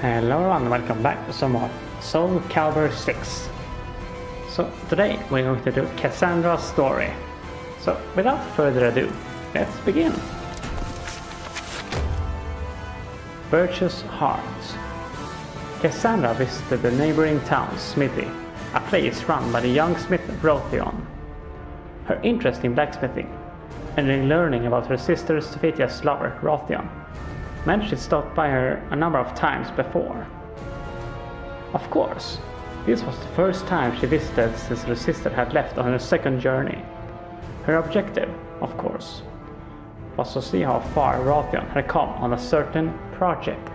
Hello and welcome back to some more SOULCALIBUR 6. So today we're going to do Cassandra's story. So without further ado, let's begin. Virtuous Hearts. Cassandra visited the neighboring town Smithy, a place run by the young smith Rothion. Her interest in blacksmithing, and in learning about her sister Sophitia's lover Rothion, meant she'd stopped by her a number of times before. Of course, this was the first time she visited since her sister had left on her second journey. Her objective, of course, was to see how far Rothion had come on a certain project.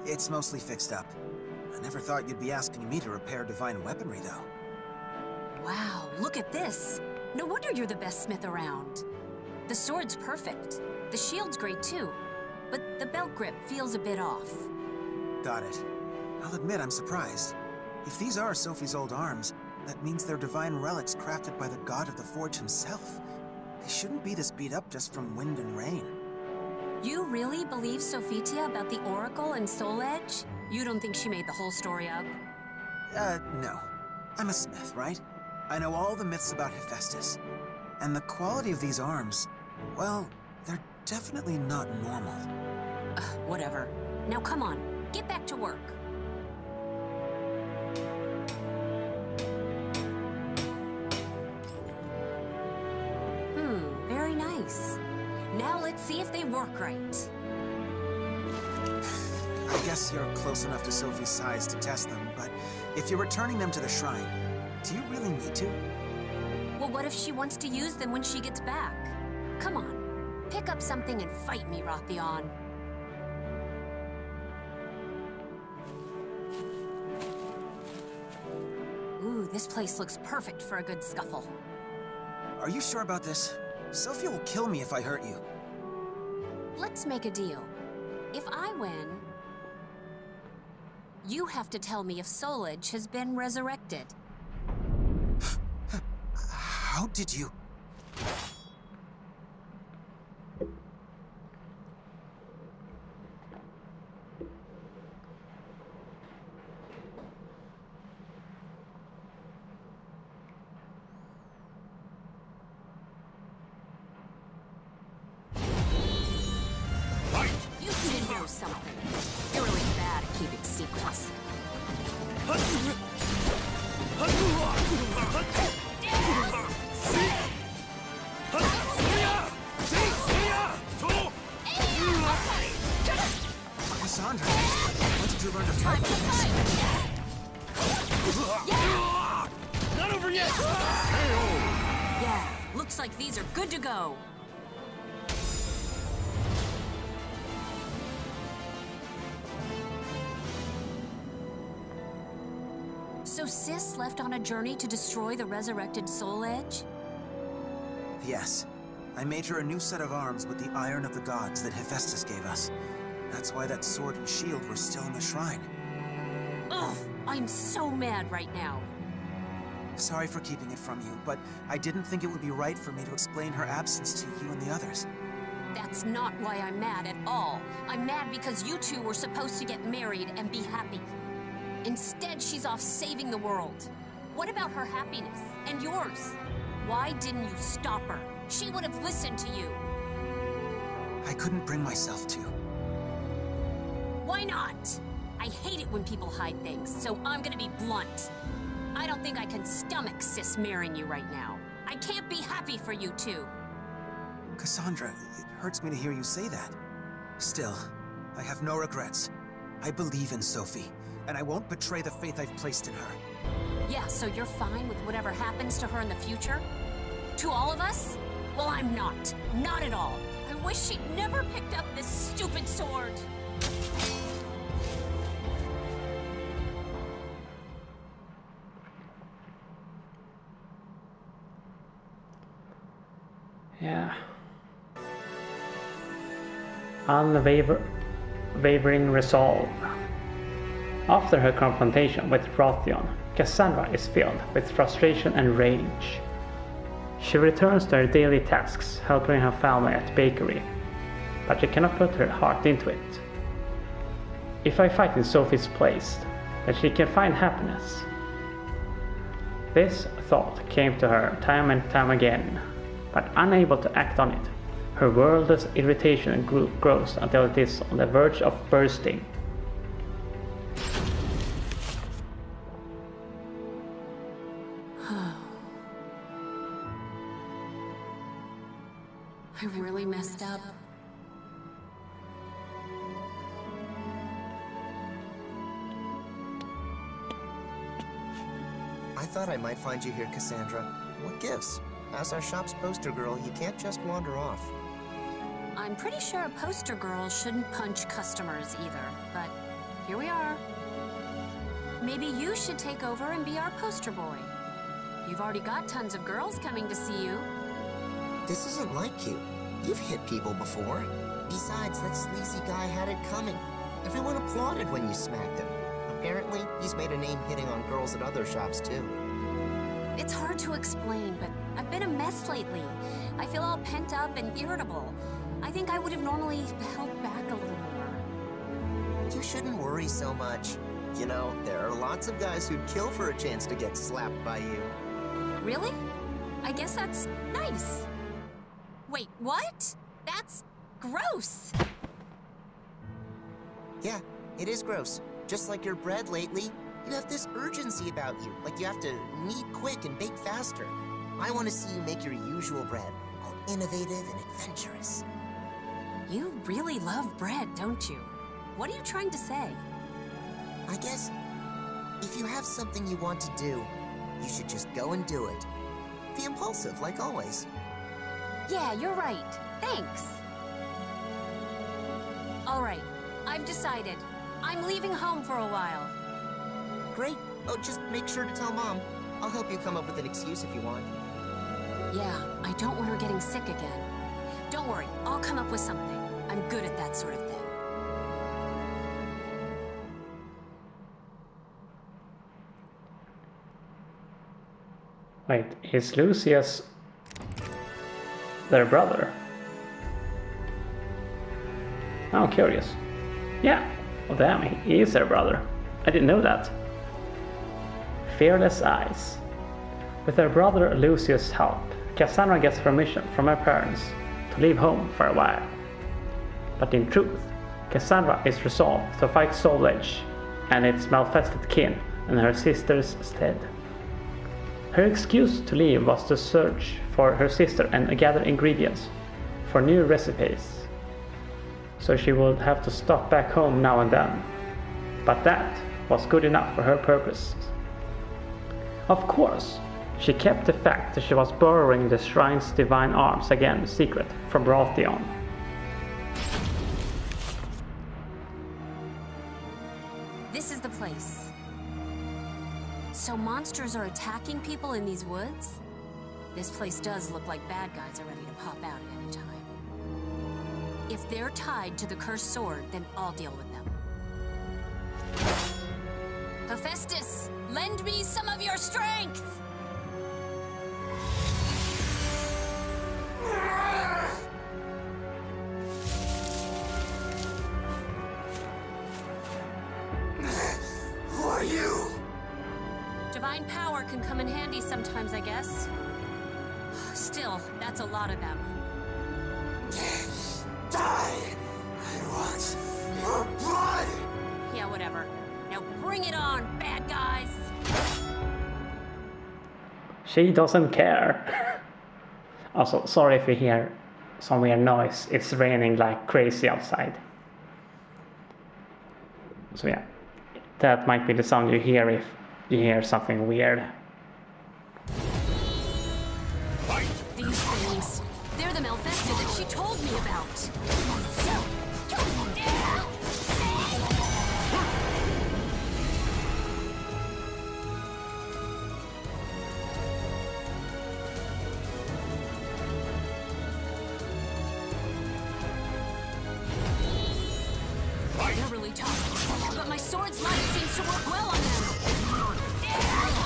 It's mostly fixed up. I never thought you'd be asking me to repair divine weaponry, though. Wow, look at this! No wonder you're the best smith around. The sword's perfect. The shield's great too. But the belt grip feels a bit off. Got it. I'll admit I'm surprised. If these are Sophie's old arms, that means they're divine relics crafted by the god of the forge himself. They shouldn't be this beat up just from wind and rain. You really believe Sophitia about the Oracle and Soul Edge? You don't think she made the whole story up? No. I'm a smith, right? I know all the myths about Hephaestus. And the quality of these arms, well, they're definitely not normal. Whatever. Now come on, get back to work. Very nice. Now let's see if they work right. I guess you're close enough to Sophie's size to test them, but if you're returning them to the shrine, do you really need to? Well, what if she wants to use them when she gets back? Come on, pick up something and fight me, Rothion. Ooh, this place looks perfect for a good scuffle. Are you sure about this? Sophie will kill me if I hurt you. Let's make a deal. If I win, you have to tell me if Soul Edge has been resurrected. How did you... Something. You're really bad at keeping secrets. Cassandra, when did you learn to fight? Not over yet! Yeah, looks like these are good to go. So Sis left on a journey to destroy the resurrected Soul Edge? Yes. I made her a new set of arms with the iron of the gods that Hephaestus gave us. That's why that sword and shield were still in the shrine. Ugh, I'm so mad right now. Sorry for keeping it from you, but I didn't think it would be right for me to explain her absence to you and the others. That's not why I'm mad at all. I'm mad because you two were supposed to get married and be happy. Instead, she's off saving the world. What about her happiness? And yours? Why didn't you stop her? She would have listened to you. I couldn't bring myself to. Why not? I hate it when people hide things, so I'm gonna be blunt. I don't think I can stomach Sis marrying you right now. I can't be happy for you two. Cassandra, it hurts me to hear you say that. Still, I have no regrets. I believe in Sophie, and I won't betray the faith I've placed in her. Yeah, so you're fine with whatever happens to her in the future? To all of us? Well, I'm not. Not at all. I wish she'd never picked up this stupid sword. Yeah. Unwavering resolve. After her confrontation with Rothion, Cassandra is filled with frustration and rage. She returns to her daily tasks, helping her family at the bakery, but she cannot put her heart into it. If I fight in Sophie's place, then she can find happiness. This thought came to her time and time again, but unable to act on it, her worldless irritation grows until it is on the verge of bursting. I really messed up. I thought I might find you here, Cassandra. What gives? As our shop's poster girl, you can't just wander off. I'm pretty sure a poster girl shouldn't punch customers either, but here we are. Maybe you should take over and be our poster boy. You've already got tons of girls coming to see you. This isn't like you. You've hit people before. Besides, that sleazy guy had it coming. Everyone applauded when you smacked him. Apparently, he's made a name hitting on girls at other shops, too. It's hard to explain, but I've been a mess lately. I feel all pent up and irritable. I think I would have normally held back a little more. You shouldn't worry so much. You know, there are lots of guys who'd kill for a chance to get slapped by you. Really? I guess that's nice. Wait, what? That's gross. Yeah, it is gross. Just like your bread lately, you have this urgency about you, like you have to knead quick and bake faster. I want to see you make your usual bread, all innovative and adventurous. You really love bread, don't you? What are you trying to say? I guess, if you have something you want to do, you should just go and do it. Be impulsive, like always. Yeah, you're right. Thanks. All right, I've decided. I'm leaving home for a while. Great. Oh, just make sure to tell Mom. I'll help you come up with an excuse if you want. Yeah, I don't want her getting sick again. Don't worry, I'll come up with something. I'm good at that sort of thing. Wait, is Lucius their brother? I'm curious. Yeah, oh damn, he is their brother. I didn't know that. Fearless eyes. With her brother Lucius' help, Cassandra gets permission from her parents to leave home for a while. But in truth, Cassandra is resolved to fight Soul Edge and its malfested kin in her sister's stead. Her excuse to leave was to search for her sister and gather ingredients for new recipes, so she would have to stop back home now and then. But that was good enough for her purpose. Of course, she kept the fact that she was borrowing the shrine's divine arms again secret from Raltheon. This is the place. So monsters are attacking people in these woods? This place does look like bad guys are ready to pop out at any time. If they're tied to the cursed sword, then I'll deal with them. Hephaestus, lend me some of your strength! Who are you? Divine power can come in handy sometimes, I guess. Still, that's a lot of them. Die! I want your blood! Yeah, whatever. Now bring it on, bad guys! She doesn't care. Also, sorry if you hear some weird noise. It's raining like crazy outside. So yeah, that might be the sound you hear if you hear something weird. These things, they're the Malfested that she told me about. They're really tough, but my sword's light seems to work well on them.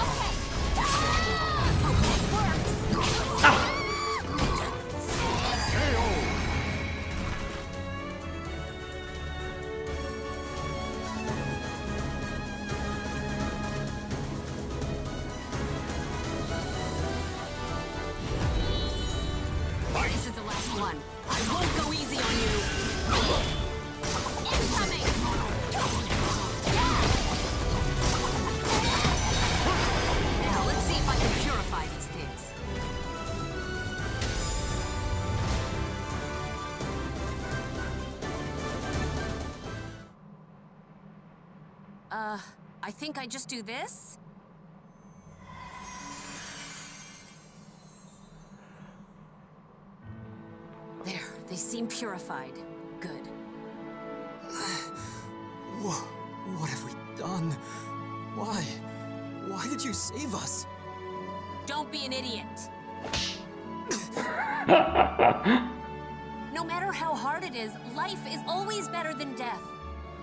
I think I just do this? There, they seem purified. Good. What have we done? Why? Why did you save us? Don't be an idiot. No matter how hard it is, life is always better than death.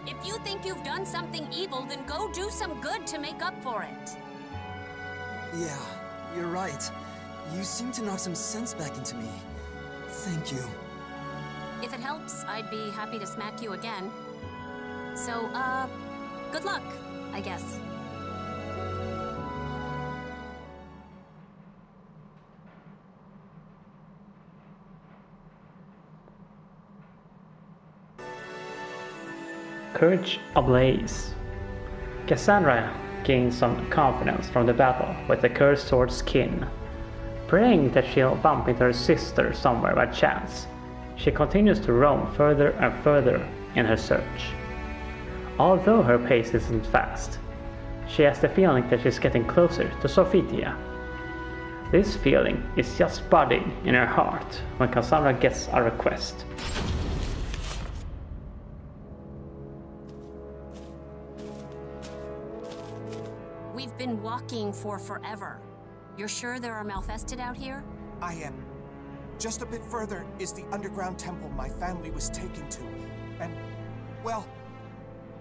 If you think you've done something evil, then go do some good to make up for it. Yeah, you're right. You seem to knock some sense back into me. Thank you. If it helps, I'd be happy to smack you again. So, good luck, I guess. Courage ablaze. Cassandra gains some confidence from the battle with the cursed sword's kin. Praying that she'll bump into her sister somewhere by chance, she continues to roam further and further in her search. Although her pace isn't fast, she has the feeling that she's getting closer to Sophitia. This feeling is just budding in her heart when Cassandra gets a request. We've been walking for forever. You're sure there are Malfested out here? I am. Just a bit further is the underground temple my family was taken to. And, well,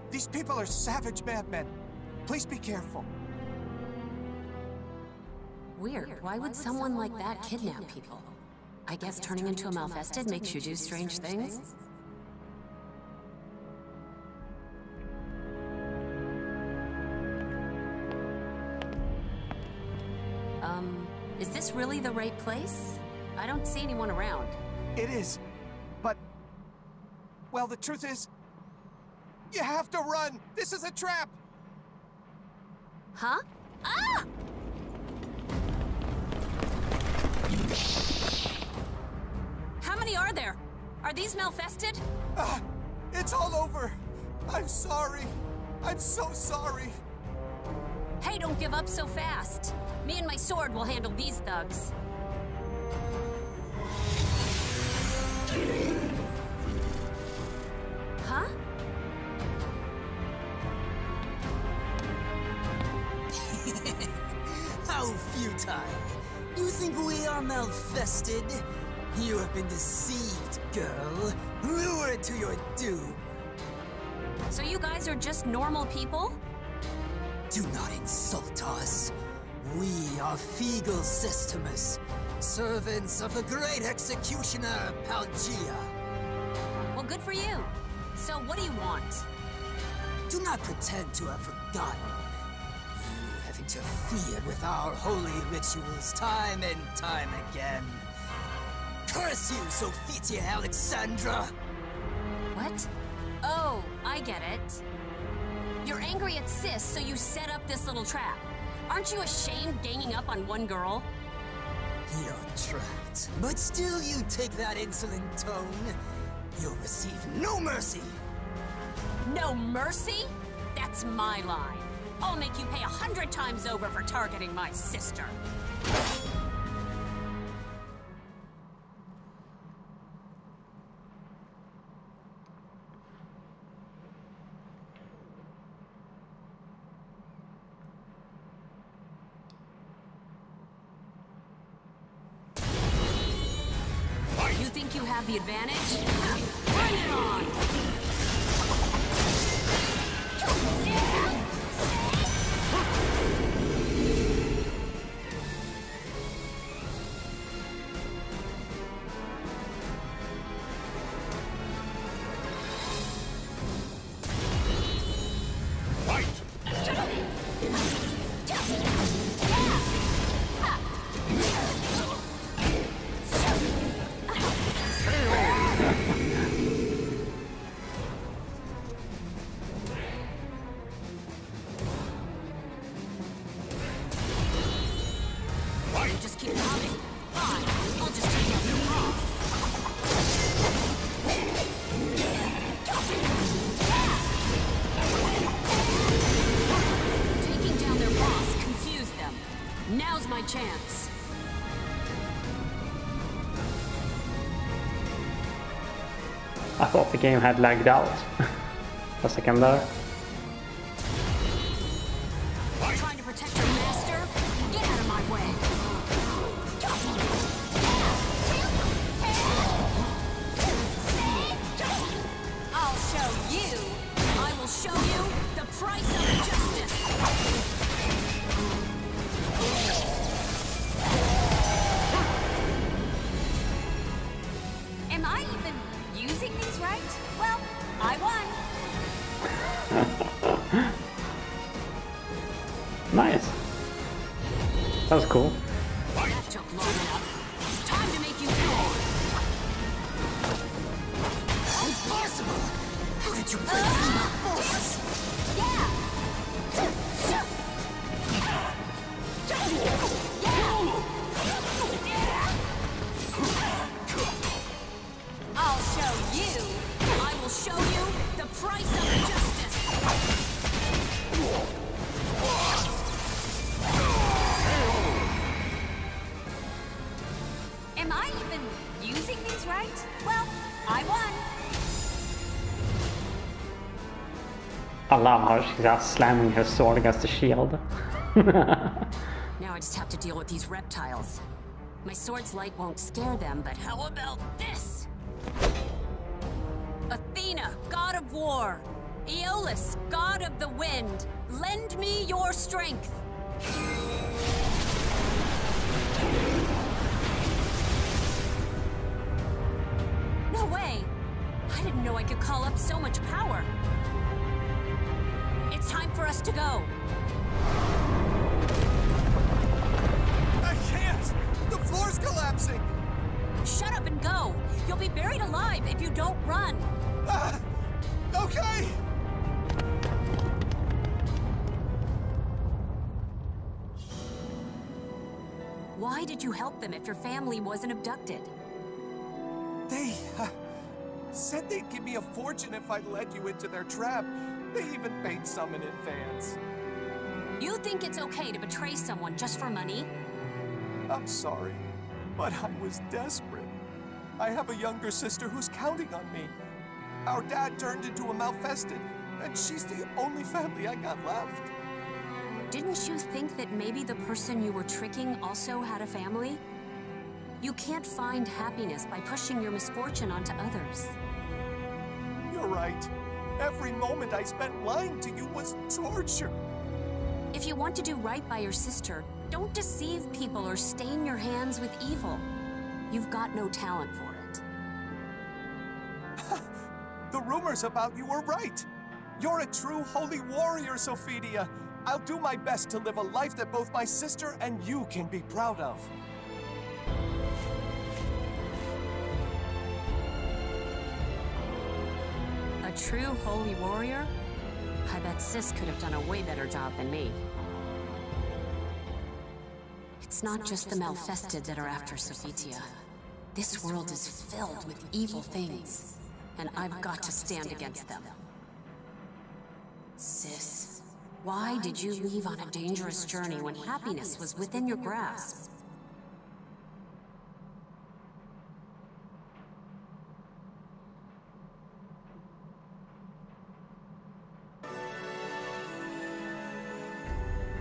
these people are savage madmen. Please be careful. Weird. Why would someone like that kidnap people? I guess turning into a Malfested makes you do strange things? Is this really the right place? I don't see anyone around. It is, but... well, the truth is... you have to run! This is a trap! Huh? Ah! How many are there? Are these Malfested? It's all over! I'm sorry! I'm so sorry! Hey, don't give up so fast. Me and my sword will handle these thugs. Huh? How futile. You think we are Malfested? You have been deceived, girl. Lured to your doom. So you guys are just normal people? Do not insult us. We are Feegle Systemus, servants of the great executioner, Palgia. Well, good for you. So what do you want? Do not pretend to have forgotten. You have interfered with our holy rituals time and time again. Curse you, Sophitia Alexandra! What? Oh, I get it. You're angry at Sis, so you set up this little trap. Aren't you ashamed ganging up on one girl? You're trapped. But still you take that insolent tone. You'll receive no mercy. No mercy? That's my line. I'll make you pay 100 times over for targeting my sister. You think you have the advantage? Bring it on! I thought the game had lagged out. A second there. Trying to protect your master? Get out of my way. I'll show you. I will show you the price of justice. Am I even using these right? Well, I won. Nice. That was cool. That took long enough. It's time to make you pay. Impossible! How did you break through my forces? Yeah! I'll show you. I will show you the price of justice. Am I even using these right? Well, I won. I love how she's just slamming her sword against the shield. Now I just have to deal with these reptiles. My sword's light won't scare them, but how about this? Athena, god of war. Aeolus, god of the wind. Lend me your strength. No way! I didn't know I could call up so much power. It's time for us to go. I can't! The floor's collapsing! Shut up and go! You'll be buried alive if you don't run! Okay! Why did you help them if your family wasn't abducted? They said they'd give me a fortune if I led you into their trap. They even paid some in advance. You think it's okay to betray someone just for money? I'm sorry, but I was desperate. I have a younger sister who's counting on me. Our dad turned into a malfested, and she's the only family I got left. Didn't you think that maybe the person you were tricking also had a family? You can't find happiness by pushing your misfortune onto others. You're right. Every moment I spent lying to you was torture. If you want to do right by your sister, don't deceive people or stain your hands with evil. You've got no talent for it. The rumors about you were right. You're a true holy warrior, Sophia. I'll do my best to live a life that both my sister and you can be proud of. A true holy warrior? I bet Sis could have done a way better job than me. It's not just the malfested that are after Sophia. This world is filled with evil things, and I've got to stand against them. Sis, why did you leave on a dangerous journey when happiness was within your grasp?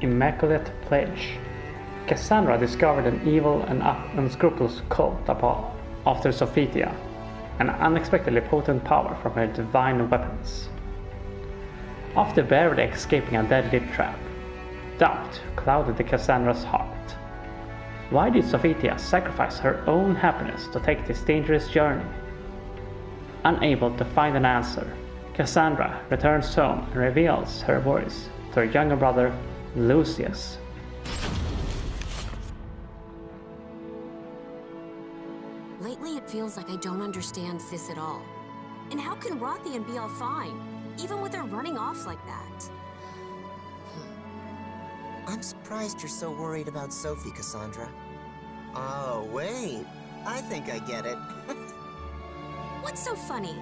Immaculate Pledge. Cassandra discovered an evil and unscrupulous cult after Sophia, an unexpectedly potent power from her divine weapons. After barely escaping a deadly trap, doubt clouded Cassandra's heart. Why did Sophia sacrifice her own happiness to take this dangerous journey? Unable to find an answer, Cassandra returns home and reveals her worries to her younger brother, Lucius. Lately it feels like I don't understand Sis at all. And how can Rothian be all fine, even with her running off like that? I'm surprised you're so worried about Sophie, Cassandra. Oh, wait. I think I get it. What's so funny?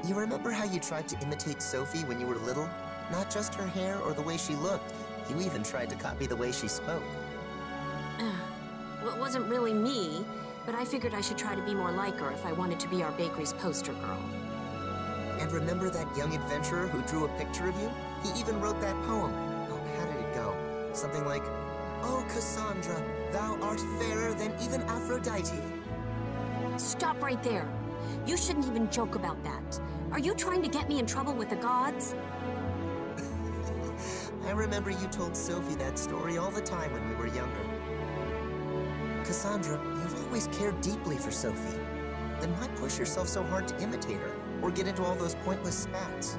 You remember how you tried to imitate Sophie when you were little? Not just her hair or the way she looked. You even tried to copy the way she spoke. Well, it wasn't really me. But I figured I should try to be more like her if I wanted to be our bakery's poster girl. And remember that young adventurer who drew a picture of you? He even wrote that poem. Oh, how did it go? Something like, "Oh, Cassandra, thou art fairer than even Aphrodite." Stop right there. You shouldn't even joke about that. Are you trying to get me in trouble with the gods? I remember you told Sophie that story all the time when we were younger. Cassandra, you've always cared deeply for Sophie. Then why push yourself so hard to imitate her, or get into all those pointless spats?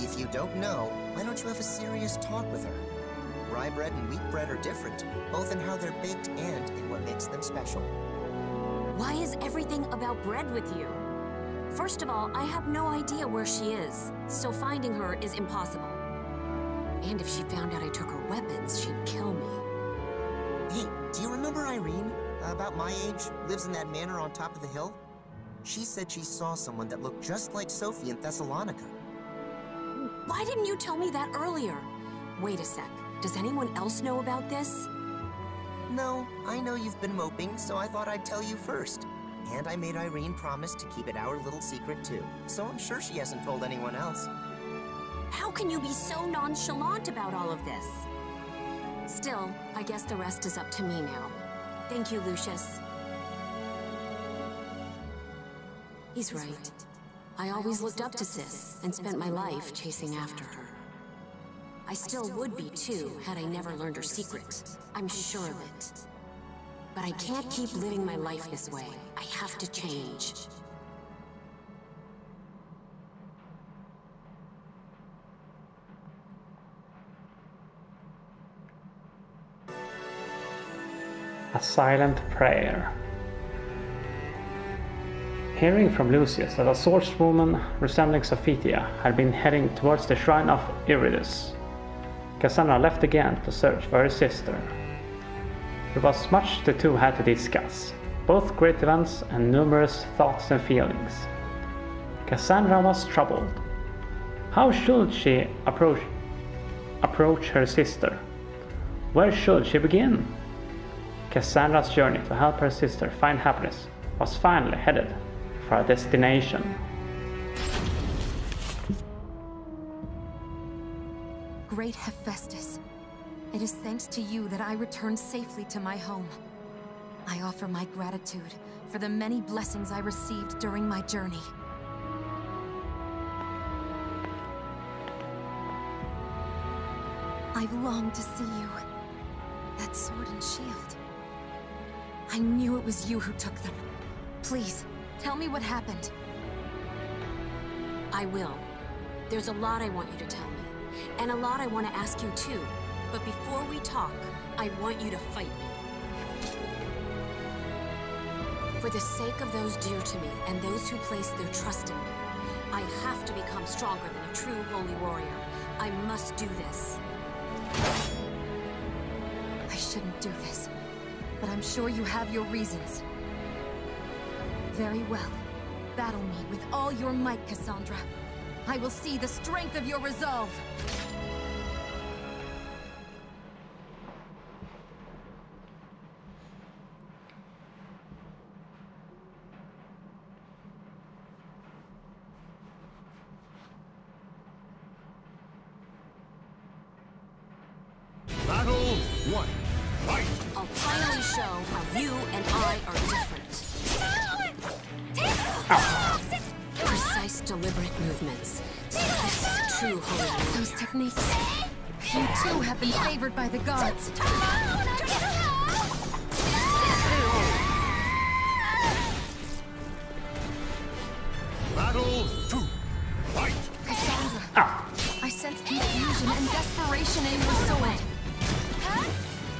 If you don't know, why don't you have a serious talk with her? Rye bread and wheat bread are different, both in how they're baked and in what makes them special. Why is everything about bread with you? First of all, I have no idea where she is, so finding her is impossible. And if she found out I took her weapons, she'd kill me. Hey, do you remember Irene? About my age, lives in that manor on top of the hill? She said she saw someone that looked just like Sophie in Thessalonica. Why didn't you tell me that earlier? Wait a sec. Does anyone else know about this? No, I know you've been moping, so I thought I'd tell you first. And I made Irene promise to keep it our little secret too, so I'm sure she hasn't told anyone else. How can you be so nonchalant about all of this? Still, I guess the rest is up to me now. Thank you, Lucius. He's right. I always looked up to Sis and spent my life chasing after her. I still would be too, had I never learned her secret. I'm sure of it. But I can't keep living my life this way. I have to change. A silent prayer. Hearing from Lucius that a swordswoman resembling Sophitia had been heading towards the shrine of Iridus, Cassandra left again to search for her sister. There was much the two had to discuss, both great events and numerous thoughts and feelings. Cassandra was troubled. How should she approach her sister? Where should she begin? Cassandra's journey to help her sister find happiness was finally headed for a destination. Great Hephaestus, it is thanks to you that I returned safely to my home. I offer my gratitude for the many blessings I received during my journey. I've longed to see you. That sword and shield. I knew it was you who took them. Please, tell me what happened. I will. There's a lot I want you to tell me. And a lot I want to ask you too. But before we talk, I want you to fight me. For the sake of those dear to me and those who place their trust in me, I have to become stronger than a true holy warrior. I must do this. I shouldn't do this, but I'm sure you have your reasons. Very well. Battle me with all your might, Cassandra. I will see the strength of your resolve. Battle 1. Fight! I'll finally show how you and I are different. Precise, deliberate movements. So this is true holy warrior. Those techniques. You too have been favored by the gods. Battle 2. Fight! Cassandra, I sense confusion and desperation in your soul.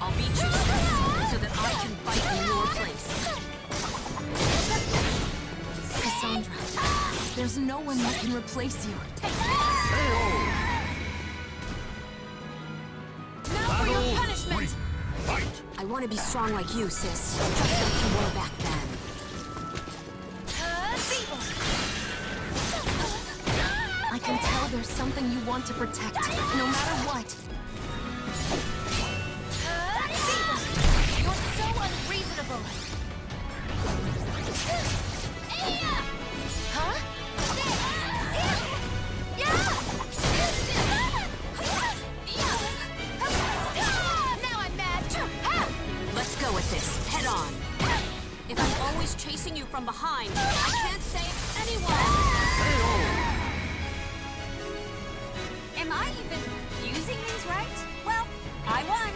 I'll beat you, sis, so that I can fight in your place. Cassandra, there's no one that can replace you. Now for your punishment! Fight! I want to be strong like you, sis. Just like you were back then. I can tell there's something you want to protect, no matter what. is chasing you from behind. I can't save anyone! Am I even using these right? Well, I won.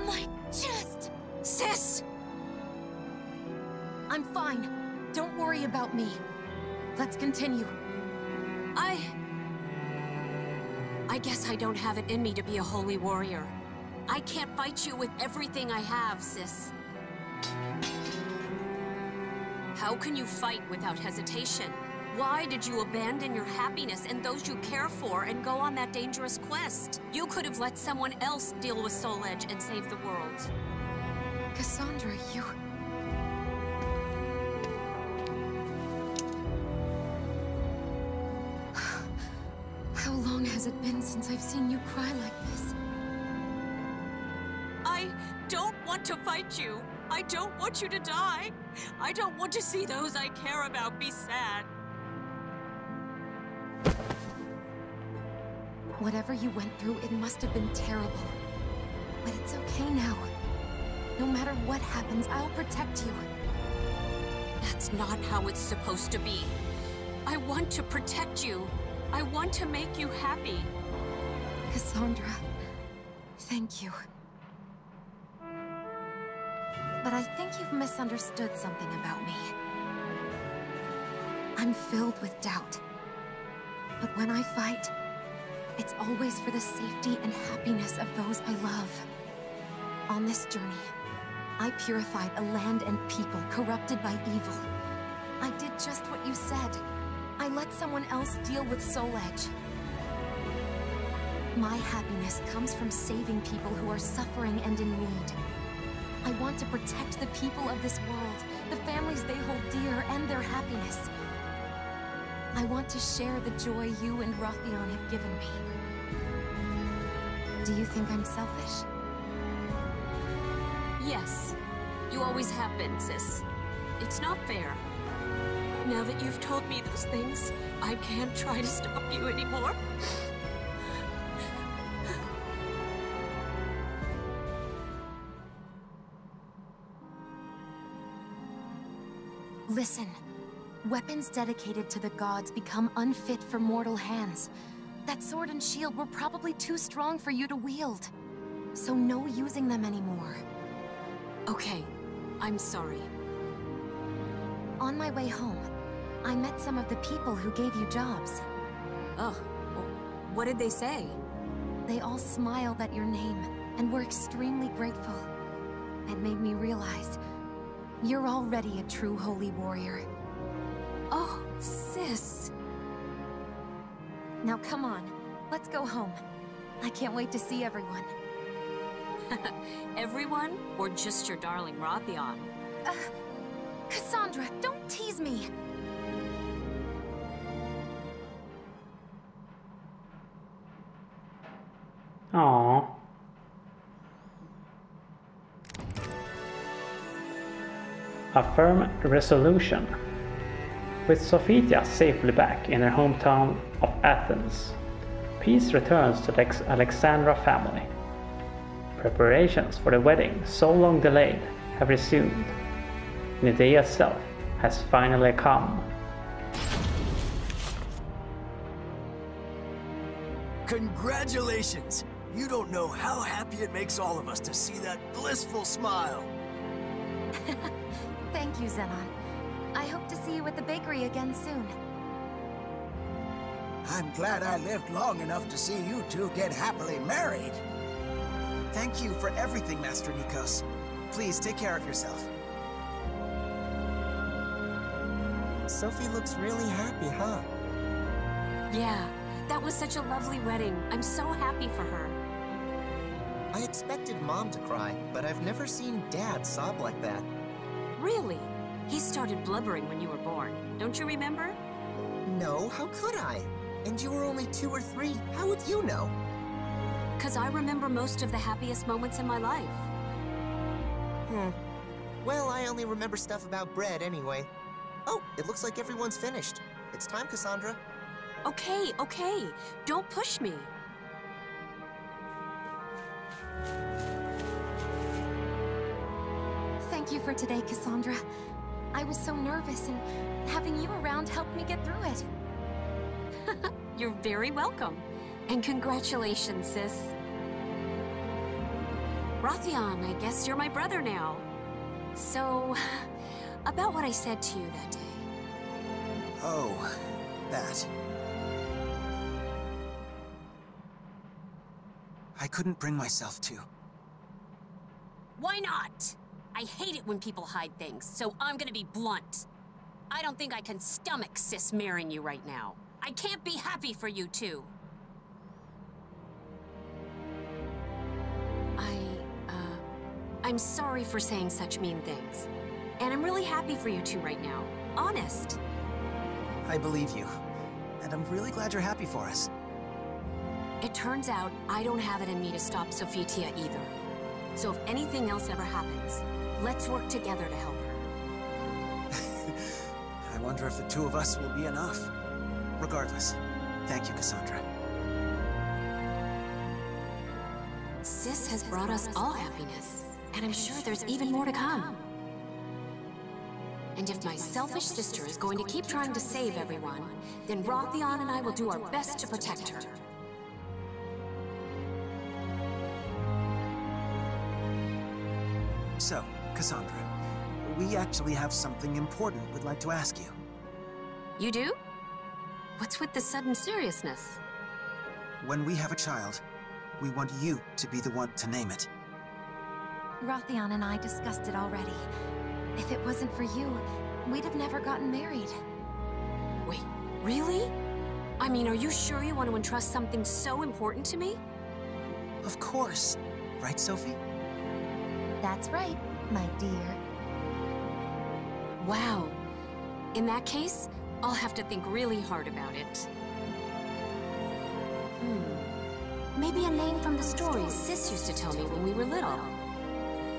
My chest! Sis! I'm fine. Don't worry about me. Let's continue. I guess I don't have it in me to be a holy warrior. I can't fight you with everything I have, sis. How can you fight without hesitation? Why did you abandon your happiness and those you care for and go on that dangerous quest? You could have let someone else deal with Soul Edge and save the world. Cassandra, you... How long has it been since I've seen you cry like this? I don't want to fight you. I don't want you to die. I don't want to see those I care about be sad. Whatever you went through, it must have been terrible. But it's okay now. No matter what happens, I'll protect you. That's not how it's supposed to be. I want to protect you. I want to make you happy. Cassandra, thank you. But I think you've misunderstood something about me. I'm filled with doubt. But when I fight, it's always for the safety and happiness of those I love. On this journey, I purified a land and people corrupted by evil. I did just what you said. I let someone else deal with Soul Edge. My happiness comes from saving people who are suffering and in need. I want to protect the people of this world, the families they hold dear, and their happiness. I want to share the joy you and Rothion have given me. Do you think I'm selfish? Yes. You always have been, sis. It's not fair. Now that you've told me those things, I can't try to stop you anymore. Listen. Weapons dedicated to the gods become unfit for mortal hands. That sword and shield were probably too strong for you to wield. So no using them anymore. Okay. I'm sorry. On my way home, I met some of the people who gave you jobs. Ugh. What did they say? They all smiled at your name and were extremely grateful. It made me realize you're already a true holy warrior. Oh, sis. Now come on, let's go home. I can't wait to see everyone. Everyone? Or just your darling Rothion? Cassandra, don't tease me! Aww. A firm resolution. With Sophia safely back in her hometown of Athens, peace returns to the Alexandra family. Preparations for the wedding, so long delayed, have resumed, and the day itself has finally come. Congratulations! You don't know how happy it makes all of us to see that blissful smile. Thank you, Zenon. I hope to see you at the bakery again soon. I'm glad I lived long enough to see you two get happily married. Thank you for everything, Master Nikos. Please take care of yourself. Sophie looks really happy, huh? Yeah, that was such a lovely wedding. I'm so happy for her. I expected Mom to cry, but I've never seen Dad sob like that. Really? He started blubbering when you were born. Don't you remember? No, how could I? And you were only 2 or 3. How would you know? 'Cause I remember most of the happiest moments in my life. Well, I only remember stuff about bread anyway. Oh, it looks like everyone's finished. It's time, Cassandra. Okay, okay. Don't push me. Thank you for today, Cassandra. I was so nervous, and having you around helped me get through it. You're very welcome. And congratulations, sis. Rothion, I guess you're my brother now. So, about what I said to you that day. Oh, that. I couldn't bring myself to. Why not? I hate it when people hide things, so I'm gonna be blunt. I don't think I can stomach Sis marrying you right now. I can't be happy for you two. I'm sorry for saying such mean things. And I'm really happy for you two right now. Honest. I believe you. And I'm really glad you're happy for us. It turns out I don't have it in me to stop Sophitia either. So if anything else ever happens, let's work together to help her. I wonder if the two of us will be enough. Regardless, thank you, Cassandra. Sis has brought us all happiness, and I'm sure there's even more to come. And if my selfish sister is going to keep trying to save everyone, then Rothion and I will do our best to protect her. So, Cassandra, we actually have something important we'd like to ask you. You do? What's with the sudden seriousness? When we have a child, we want you to be the one to name it. Rothion and I discussed it already. If it wasn't for you, we'd have never gotten married. Wait, really? I mean, are you sure you want to entrust something so important to me? Of course. Right, Sophie? That's right, my dear. Wow. In that case, I'll have to think really hard about it. Maybe a name from the stories Sis used to tell me when we were little.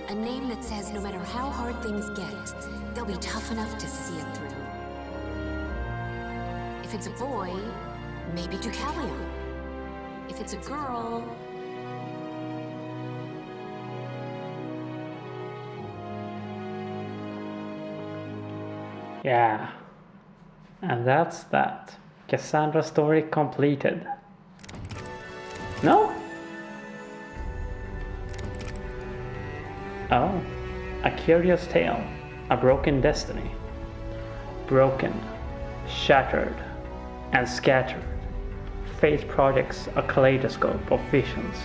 A name that says no matter how hard things get, they'll be tough enough to see it through. If it's a boy, maybe Deucalion. If it's a girl... Yeah. And that's that. Cassandra's story completed. No? Oh. A curious tale. A broken destiny. Broken. Shattered. And scattered. Fate projects a kaleidoscope of visions.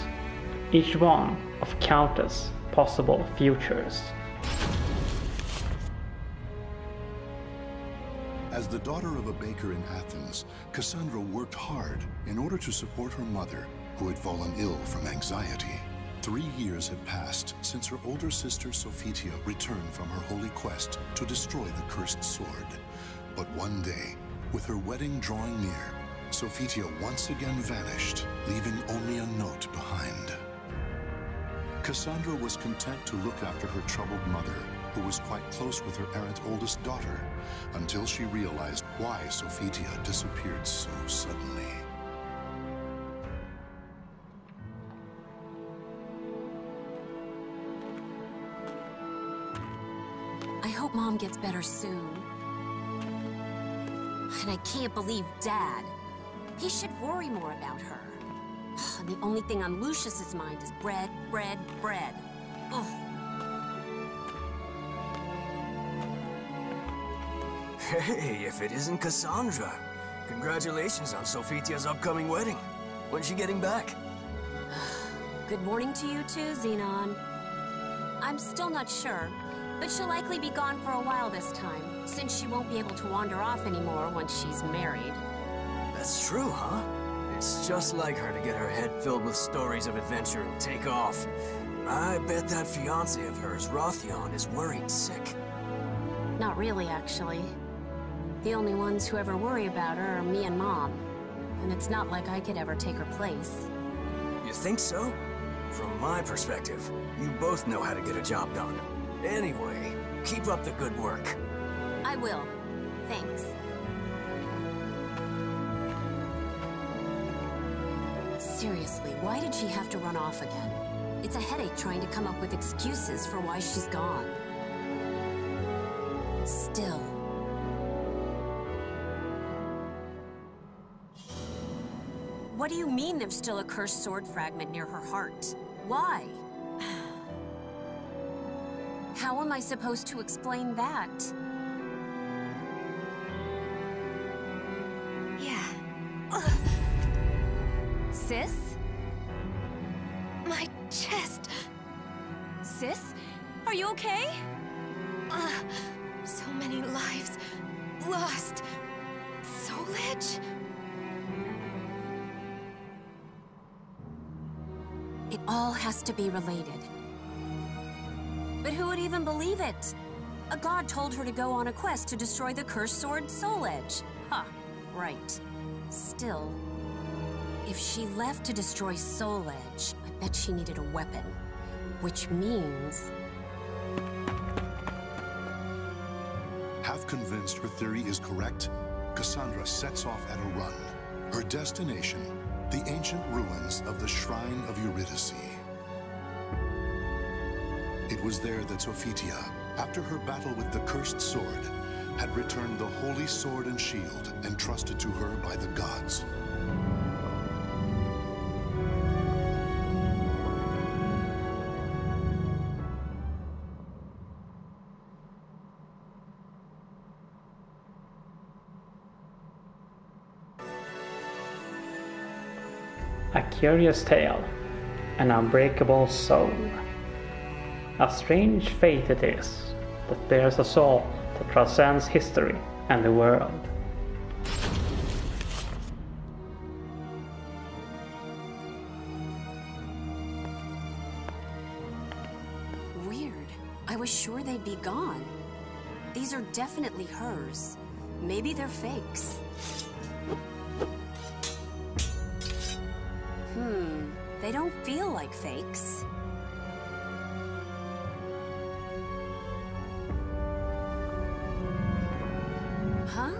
Each one of countless possible futures. As the daughter of a baker in Athens, Cassandra worked hard in order to support her mother, who had fallen ill from anxiety. 3 years had passed since her older sister Sophitia returned from her holy quest to destroy the cursed sword. But one day, with her wedding drawing near, Sophitia once again vanished, leaving only a note behind. Cassandra was content to look after her troubled mother, who was quite close with her errant oldest daughter, until she realized why Sophitia disappeared so suddenly. I hope Mom gets better soon. And I can't believe Dad. He should worry more about her. And the only thing on Lucius's mind is bread, bread, bread. Ugh. Hey, if it isn't Cassandra. Congratulations on Sophitia's upcoming wedding. When's she getting back? Good morning to you too, Xenon. I'm still not sure, but she'll likely be gone for a while this time, since she won't be able to wander off anymore once she's married. That's true, huh? It's just like her to get her head filled with stories of adventure and take off. I bet that fiancé of hers, Rothion, is worried sick. Not really, actually. The only ones who ever worry about her are me and Mom. And it's not like I could ever take her place. You think so? From my perspective, you both know how to get a job done. Anyway, keep up the good work. I will. Thanks. Seriously, why did she have to run off again? It's a headache trying to come up with excuses for why she's gone. Still. What do you mean there's still a cursed sword fragment near her heart? Why? How am I supposed to explain that? Yeah. Sis? My chest. Sis? Are you okay? So many lives lost. Soulage? It all has to be related. But who would even believe it? A god told her to go on a quest to destroy the cursed sword Soul Edge. Huh, right. Still, if she left to destroy Soul Edge, I bet she needed a weapon. Which means... Half convinced her theory is correct, Cassandra sets off at a run. Her destination, the ancient ruins of the Shrine of Eurydice. It was there that Sophitia, after her battle with the cursed sword, had returned the holy sword and shield entrusted to her by the gods. A curious tale, an unbreakable soul. A strange fate it is that bears a soul that transcends history and the world. Weird. I was sure they'd be gone. These are definitely hers. Maybe they're fakes. They don't feel like fakes. Huh?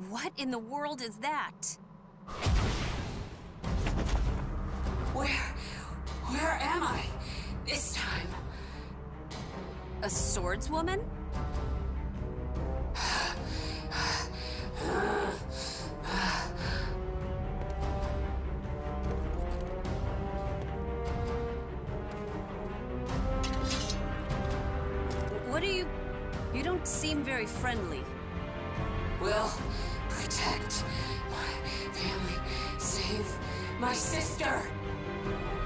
What in the world is that? Where am I this time? A swordswoman? What are you... You don't seem very friendly. Will protect my family, save my sister.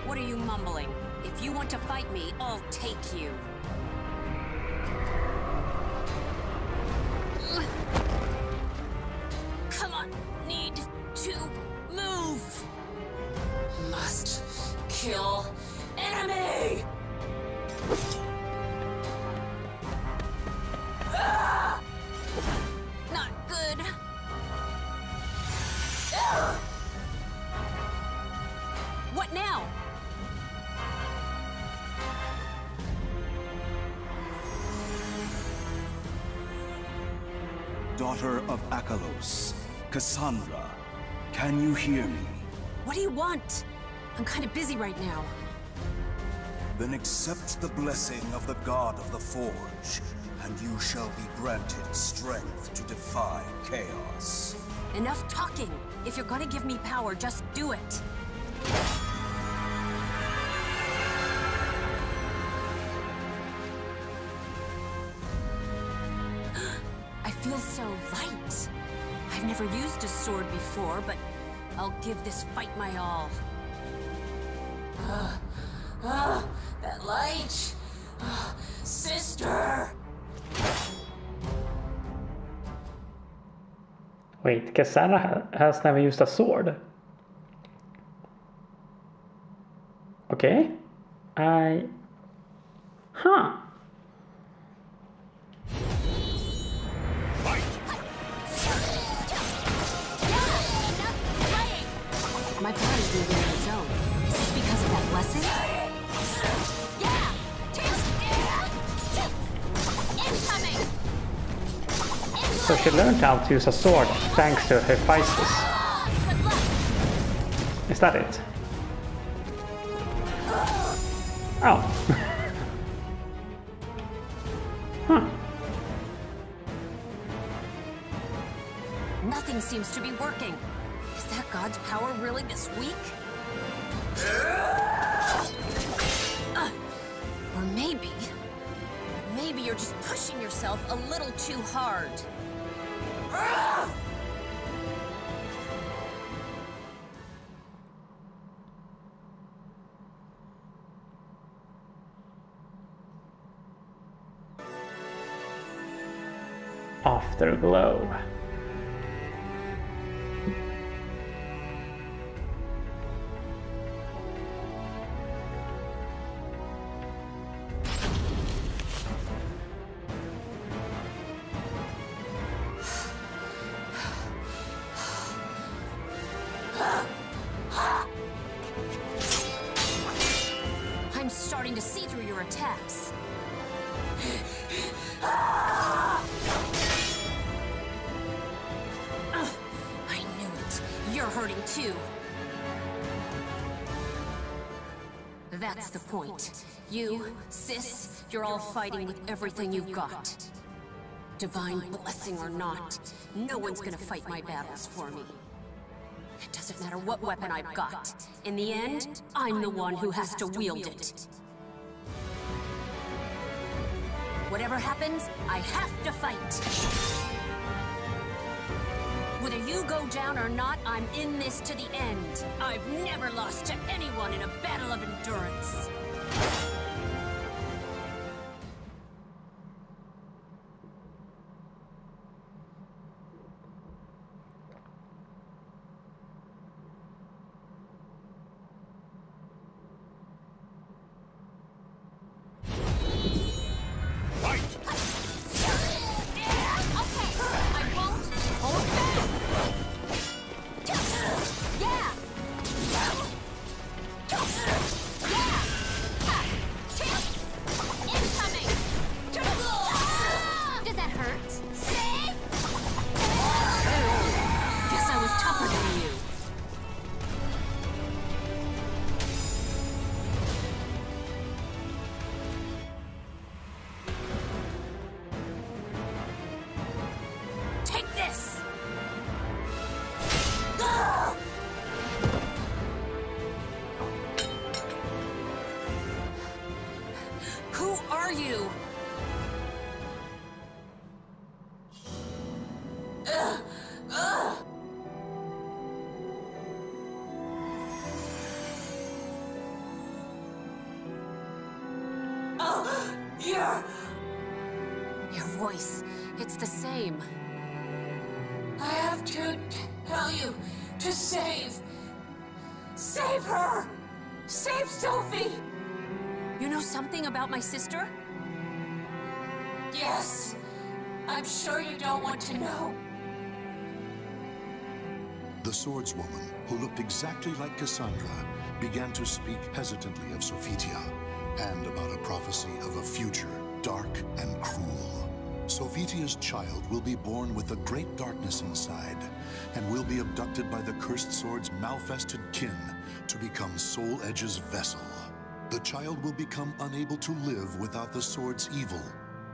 What are you mumbling? If you want to fight me, I'll take you. Come on, need to move. Must kill enemy. Not good. What now? Daughter of Akalos, Cassandra, can you hear me? What do you want? I'm kind of busy right now. Then accept the blessing of the God of the Forge, and you shall be granted strength to defy chaos. Enough talking. If you're gonna give me power, just do it. I feel so light. I've never used a sword before, but I'll give this fight my all. That light. Sister. Wait, Cassandra has never used a sword? Okay. Huh. So she learned how to use a sword thanks to Hephaestus. Is that it? Oh. Huh. Nothing seems to be working. Is that God's power really this weak? Or maybe you're just pushing yourself a little too hard. Afterglow. I'm starting to see through your attacks. I knew it. You're hurting too. That's the point. You, sis, you're all fighting with everything you've got. Divine blessing or not, no one's gonna fight my battles for me. It doesn't matter what weapon I've got. In the end, I'm the one who has to wield it. Whatever happens, I have to fight. Whether you go down or not, I'm in this to the end. I've never lost to anyone in a battle of endurance. Your voice, it's the same. I have to tell you to save her! Save Sophie! You know something about my sister? Yes. I'm sure you don't want to know. The swordswoman, who looked exactly like Cassandra, began to speak hesitantly of Sophitia, and about a prophecy of a future dark and cruel. Sophitia's child will be born with a great darkness inside, and will be abducted by the cursed sword's malfested kin to become Soul Edge's vessel. The child will become unable to live without the sword's evil,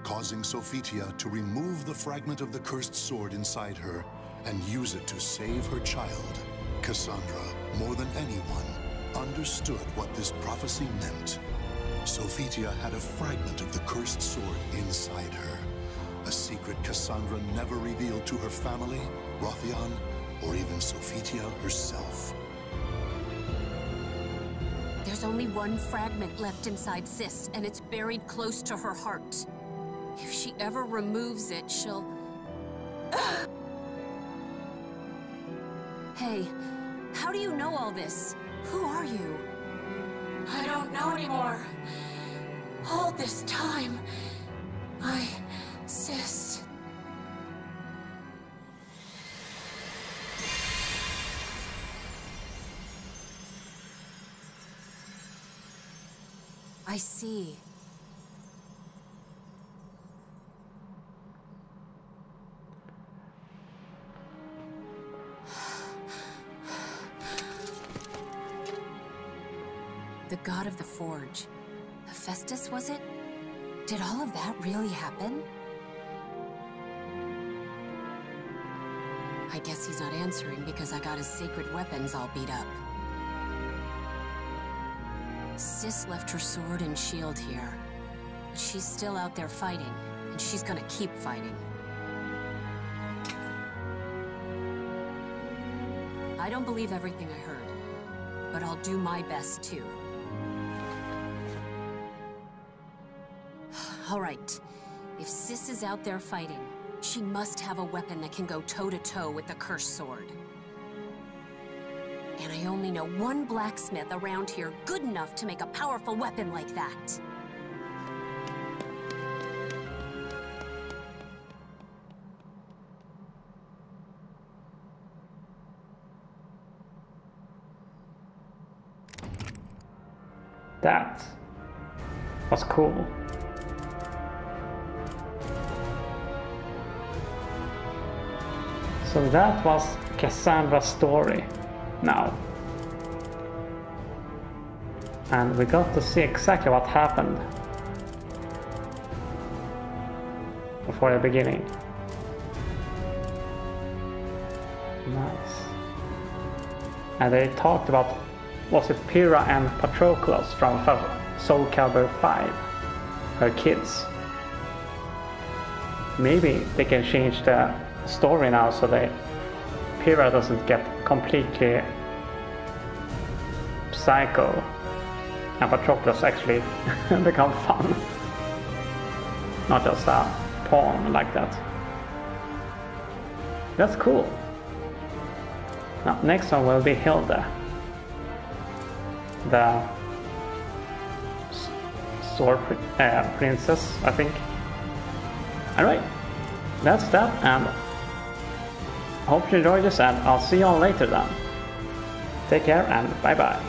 causing Sophitia to remove the fragment of the cursed sword inside her and use it to save her child. Cassandra, more than anyone, understood what this prophecy meant. Sophitia had a fragment of the cursed sword inside her, a secret Cassandra never revealed to her family, Rothion, or even Sophitia herself. There's only one fragment left inside Sis, and it's buried close to her heart. If she ever removes it, she'll... Hey, how do you know all this? Who are you? I don't know anymore. All this time, my sis. I see. The god of the forge. Hephaestus, was it? Did all of that really happen? I guess he's not answering because I got his sacred weapons all beat up. Sis left her sword and shield here. But she's still out there fighting, and she's gonna keep fighting. I don't believe everything I heard, but I'll do my best too. All right, if Sis is out there fighting, she must have a weapon that can go toe-to-toe with the cursed sword. And I only know one blacksmith around here good enough to make a powerful weapon like that. That was cool. So that was Cassandra's story now. And we got to see exactly what happened before the beginning. Nice. And they talked about, was it Pyrrha and Patroclus from SOULCALIBUR 5? Her kids. Maybe they can change the story now so that Pyrrha doesn't get completely psycho and Patroclus actually become fun. Not just a pawn like that. That's cool. Now, next one will be Hilda, the sword princess, I think. Alright, that's that, and hope you enjoyed this, and I'll see you all later then. Take care and bye bye.